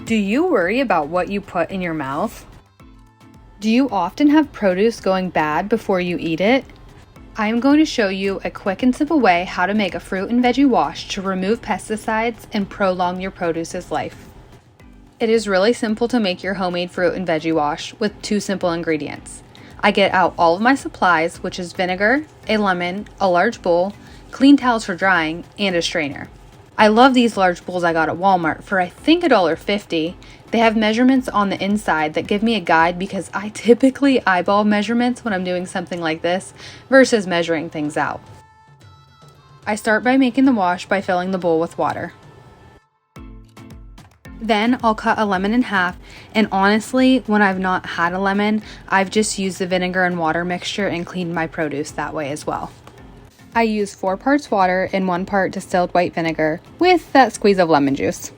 Do you worry about what you put in your mouth? Do you often have produce going bad before you eat it? I am going to show you a quick and simple way how to make a fruit and veggie wash to remove pesticides and prolong your produce's life. It is really simple to make your homemade fruit and veggie wash with 2 simple ingredients. I get out all of my supplies, which is vinegar, a lemon, a large bowl, clean towels for drying, and a strainer. I love these large bowls I got at Walmart for I think $1.50. They have measurements on the inside that give me a guide because I typically eyeball measurements when I'm doing something like this versus measuring things out. I start by making the wash by filling the bowl with water. Then I'll cut a lemon in half, and honestly, when I've not had a lemon, I've just used the vinegar and water mixture and cleaned my produce that way as well. I use 4 parts water and 1 part distilled white vinegar with that squeeze of lemon juice.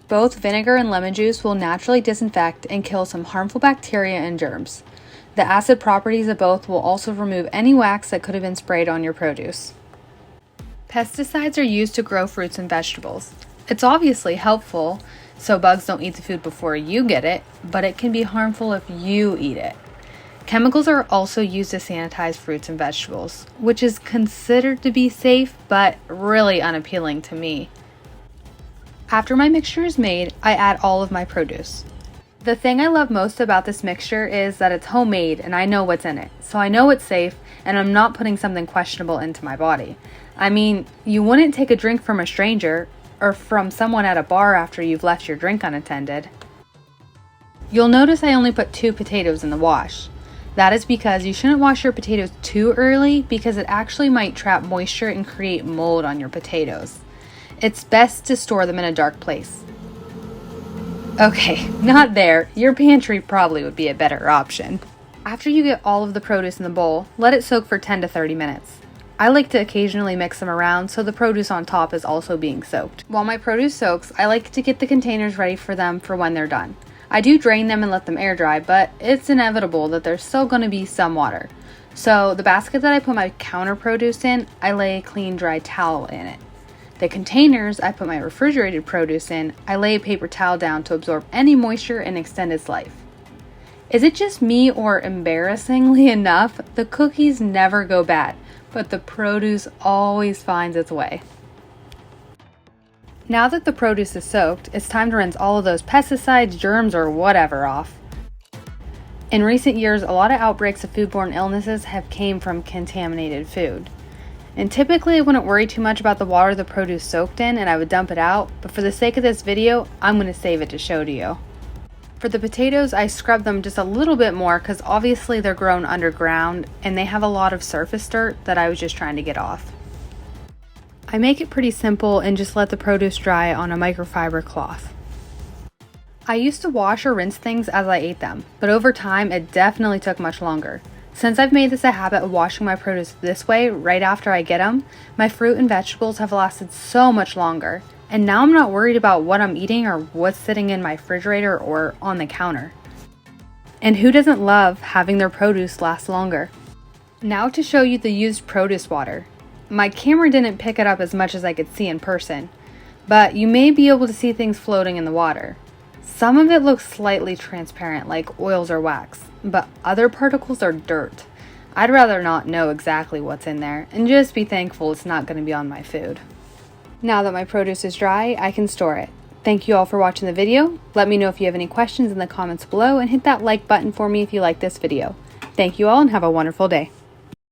Both vinegar and lemon juice will naturally disinfect and kill some harmful bacteria and germs. The acid properties of both will also remove any wax that could have been sprayed on your produce. Pesticides are used to grow fruits and vegetables. It's obviously helpful so bugs don't eat the food before you get it, but it can be harmful if you eat it. Chemicals are also used to sanitize fruits and vegetables, which is considered to be safe, but really unappealing to me. After my mixture is made, I add all of my produce. The thing I love most about this mixture is that it's homemade and I know what's in it, so I know it's safe and I'm not putting something questionable into my body. I mean, you wouldn't take a drink from a stranger or from someone at a bar after you've left your drink unattended. You'll notice I only put 2 potatoes in the wash. That is because you shouldn't wash your potatoes too early because it actually might trap moisture and create mold on your potatoes. It's best to store them in a dark place. Okay, not there. Your pantry probably would be a better option. After you get all of the produce in the bowl, let it soak for 10 to 30 minutes. I like to occasionally mix them around so the produce on top is also being soaked. While my produce soaks, I like to get the containers ready for them for when they're done. I do drain them and let them air dry, but it's inevitable that there's still going to be some water. So the basket that I put my counter produce in, I lay a clean dry towel in it. The containers I put my refrigerated produce in, I lay a paper towel down to absorb any moisture and extend its life. Is it just me or embarrassingly enough, the cookies never go bad, but the produce always finds its way. Now that the produce is soaked, it's time to rinse all of those pesticides, germs, or whatever off. In recent years, a lot of outbreaks of foodborne illnesses have came from contaminated food. And typically I wouldn't worry too much about the water the produce soaked in and I would dump it out, but for the sake of this video, I'm going to save it to show to you. For the potatoes, I scrub them just a little bit more because obviously they're grown underground and they have a lot of surface dirt that I was just trying to get off. I make it pretty simple and just let the produce dry on a microfiber cloth. I used to wash or rinse things as I ate them, but over time it definitely took much longer. Since I've made this a habit of washing my produce this way right after I get them, my fruit and vegetables have lasted so much longer, and now I'm not worried about what I'm eating or what's sitting in my refrigerator or on the counter. And who doesn't love having their produce last longer? Now to show you the used produce water. My camera didn't pick it up as much as I could see in person, but you may be able to see things floating in the water. Some of it looks slightly transparent like oils or wax, but other particles are dirt. I'd rather not know exactly what's in there and just be thankful it's not going to be on my food. Now that my produce is dry, I can store it. Thank you all for watching the video. Let me know if you have any questions in the comments below and hit that like button for me if you like this video. Thank you all and have a wonderful day.